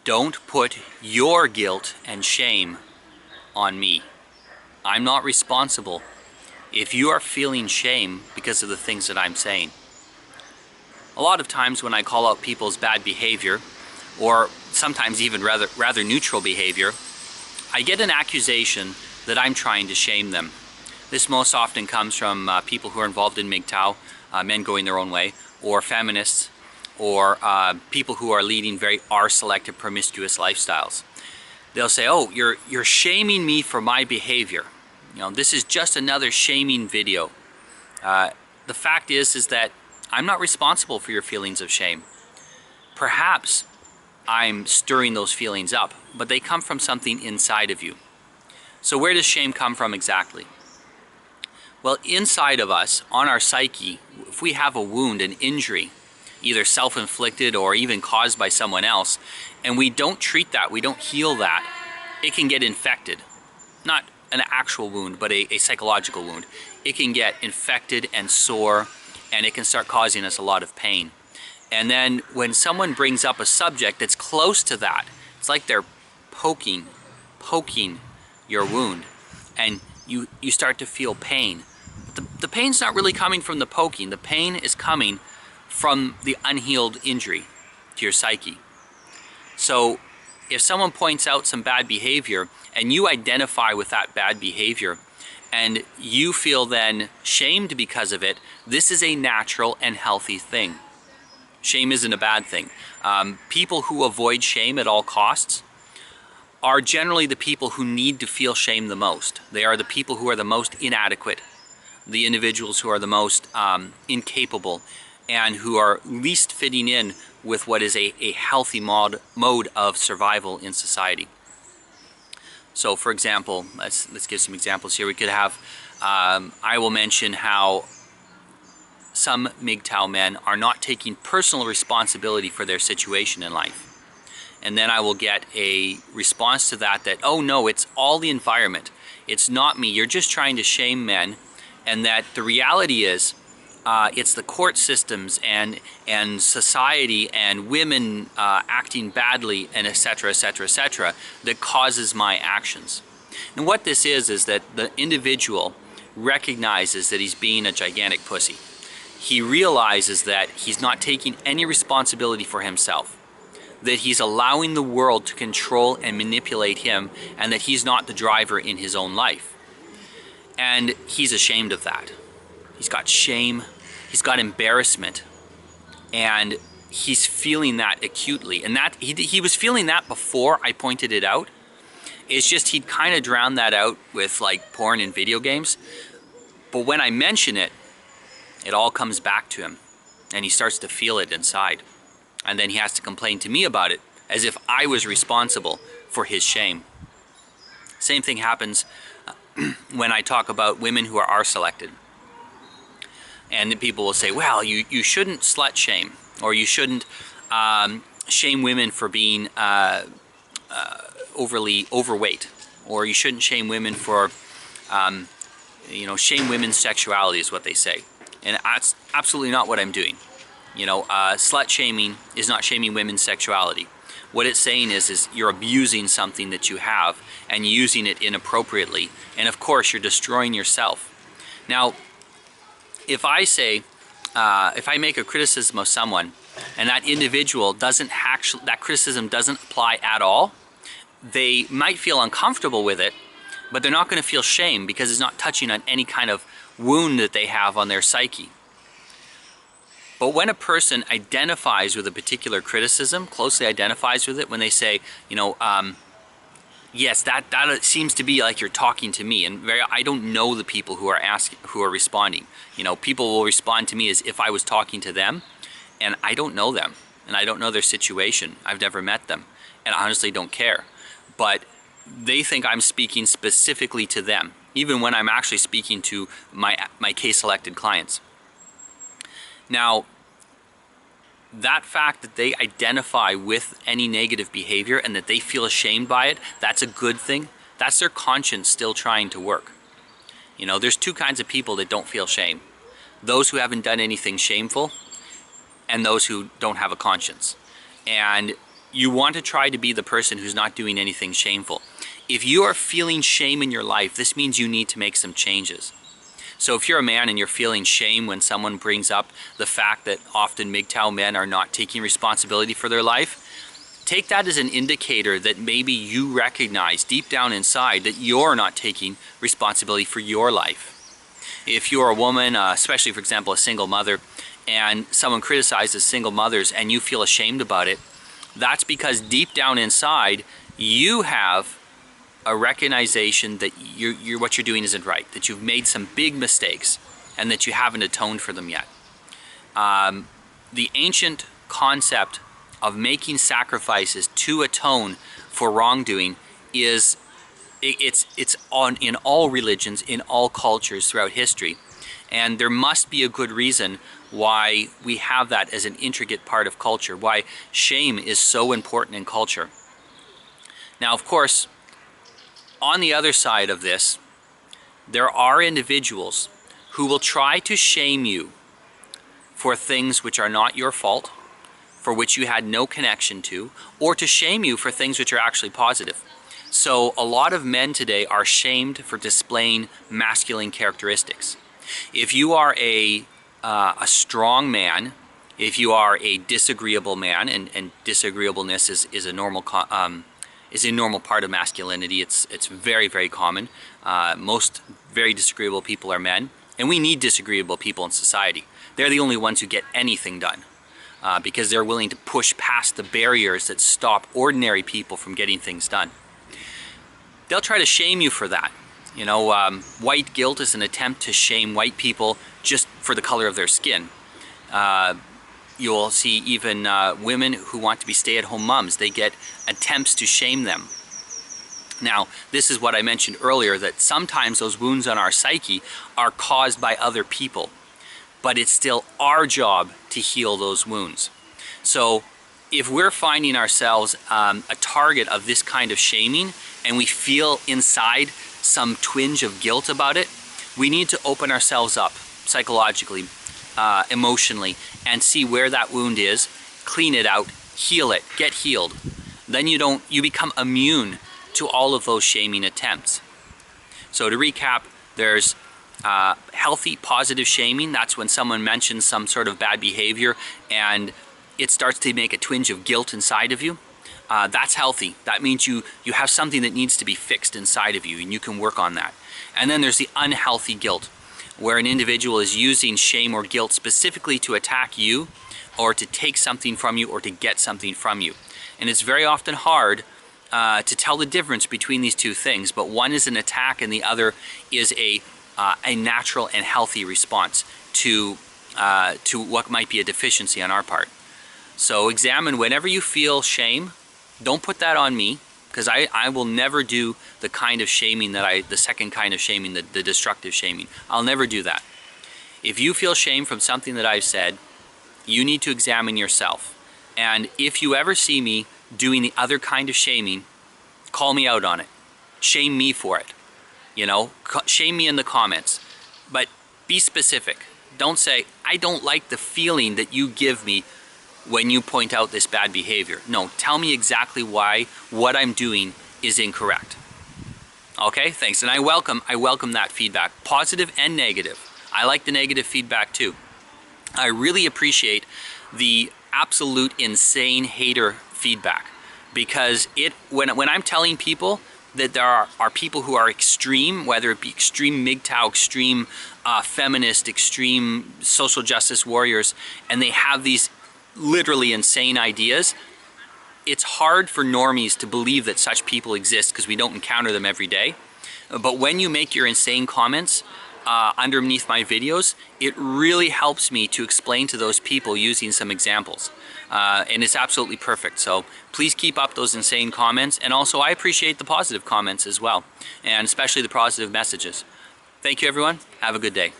Don't put your guilt and shame on me. I'm not responsible if you are feeling shame because of the things that I'm saying. A lot of times when I call out people's bad behavior, or sometimes even rather neutral behavior, I get an accusation that I'm trying to shame them. This most often comes from people who are involved in MGTOW, men going their own way, or feminists, or people who are leading very R-selective promiscuous lifestyles. They'll say, oh, you're shaming me for my behavior. You know, this is just another shaming video. The fact is that I'm not responsible for your feelings of shame. Perhaps I'm stirring those feelings up, but they come from something inside of you. So where does shame come from exactly? Well, inside of us, on our psyche, if we have a wound, an injury, either self-inflicted or even caused by someone else, and we don't treat that, we don't heal that, it can get infected. Not an actual wound, but a psychological wound. It can get infected and sore, and it can start causing us a lot of pain. And then when someone brings up a subject that's close to that, it's like they're poking your wound, and you start to feel pain. The pain's not really coming from the poking. The pain is coming from the unhealed injury to your psyche. So if someone points out some bad behavior and you identify with that bad behavior and you feel then shamed because of it, this is a natural and healthy thing. Shame isn't a bad thing. People who avoid shame at all costs are generally the people who need to feel shame the most. They are the people who are the most inadequate, the individuals who are the most incapable, and who are least fitting in with what is a healthy mode of survival in society. So for example, let's give some examples here. We could have, I will mention how some MGTOW men are not taking personal responsibility for their situation in life. And then I will get a response to that, oh no, it's all the environment. It's not me. You're just trying to shame men. And that the reality is, it's the court systems and society and women acting badly and etc., that causes my actions. And what this is that the individual recognizes that he's being a gigantic pussy. He realizes that he's not taking any responsibility for himself, that he's allowing the world to control and manipulate him, and that he's not the driver in his own life. And he's ashamed of that. He's got shame, he's got embarrassment, and he's feeling that acutely. And that he was feeling that before I pointed it out. It's just he'd kind of drowned that out with like porn and video games. But when I mention it, it all comes back to him, and he starts to feel it inside. And then he has to complain to me about it, as if I was responsible for his shame. Same thing happens when I talk about women who are R-selected. And people will say, well, you shouldn't slut shame, or you shouldn't shame women for being overly overweight, or you shouldn't shame women for, shame women's sexuality is what they say. And that's absolutely not what I'm doing. Slut shaming is not shaming women's sexuality. What it's saying is you're abusing something that you have and using it inappropriately, and of course you're destroying yourself. Now, if I say, if I make a criticism of someone and that individual doesn't actually, that criticism doesn't apply at all, they might feel uncomfortable with it, but they're not going to feel shame because it's not touching on any kind of wound that they have on their psyche. But when a person identifies with a particular criticism, closely identifies with it, when they say, yes, that seems to be like you're talking to me, and I don't know the people who are responding. People will respond to me as if I was talking to them, and I don't know them, and I don't know their situation. I've never met them, and I honestly don't care. But they think I'm speaking specifically to them, even when I'm actually speaking to my case-selected clients. Now, that fact that they identify with any negative behavior and that they feel ashamed by it, that's a good thing. That's their conscience still trying to work. There's two kinds of people that don't feel shame. Those who haven't done anything shameful, and those who don't have a conscience. And you want to try to be the person who's not doing anything shameful. If you are feeling shame in your life, this means you need to make some changes. So if you're a man and you're feeling shame when someone brings up the fact that often MGTOW men are not taking responsibility for their life, take that as an indicator that maybe you recognize deep down inside that you're not taking responsibility for your life. If you're a woman, especially for example a single mother, and someone criticizes single mothers and you feel ashamed about it, that's because deep down inside you have a recognition that what you're doing isn't right, that you've made some big mistakes and that you haven't atoned for them yet. The ancient concept of making sacrifices to atone for wrongdoing is in all religions, in all cultures throughout history, and there must be a good reason why we have that as an intricate part of culture, why shame is so important in culture. Now, of course, on the other side of this, there are individuals who will try to shame you for things which are not your fault, for which you had no connection to, or to shame you for things which are actually positive. So a lot of men today are shamed for displaying masculine characteristics. If you are a strong man, if you are a disagreeable man, and disagreeableness is a normal part of masculinity. It's very, very common. Most very disagreeable people are men, and we need disagreeable people in society. They're the only ones who get anything done because they're willing to push past the barriers that stop ordinary people from getting things done. They'll try to shame you for that. You know, white guilt is an attempt to shame white people just for the color of their skin. You'll see even women who want to be stay-at-home moms, they get attempts to shame them. Now, this is what I mentioned earlier, that sometimes those wounds on our psyche are caused by other people, but it's still our job to heal those wounds. So if we're finding ourselves a target of this kind of shaming and we feel inside some twinge of guilt about it, we need to open ourselves up psychologically, emotionally, and see where that wound is, clean it out, heal it, get healed. Then you become immune to all of those shaming attempts. So to recap, there's healthy, positive shaming. That's when someone mentions some sort of bad behavior and it starts to make a twinge of guilt inside of you. That's healthy. That means you have something that needs to be fixed inside of you and you can work on that. And then there's the unhealthy guilt, where an individual is using shame or guilt specifically to attack you or to take something from you or to get something from you. And it's very often hard to tell the difference between these two things, but one is an attack and the other is a natural and healthy response to what might be a deficiency on our part. So examine whenever you feel shame. Don't put that on me, because I will never do the kind of shaming the second kind of shaming, the destructive shaming. I'll never do that. If you feel shame from something that I've said, you need to examine yourself. And if you ever see me doing the other kind of shaming, call me out on it. Shame me for it. You know, shame me in the comments. But be specific. Don't say, I don't like the feeling that you give me when you point out this bad behavior. No, tell me exactly why what I'm doing is incorrect. Okay, thanks. And I welcome that feedback, positive and negative. I like the negative feedback too. I really appreciate the absolute insane hater feedback, because when I'm telling people that there are people who are extreme, whether it be extreme MGTOW, extreme feminist, extreme social justice warriors, and they have these literally insane ideas, it's hard for normies to believe that such people exist because we don't encounter them every day. But when you make your insane comments underneath my videos, it really helps me to explain to those people using some examples. And it's absolutely perfect. So please keep up those insane comments. And also I appreciate the positive comments as well, and especially the positive messages. Thank you everyone. Have a good day.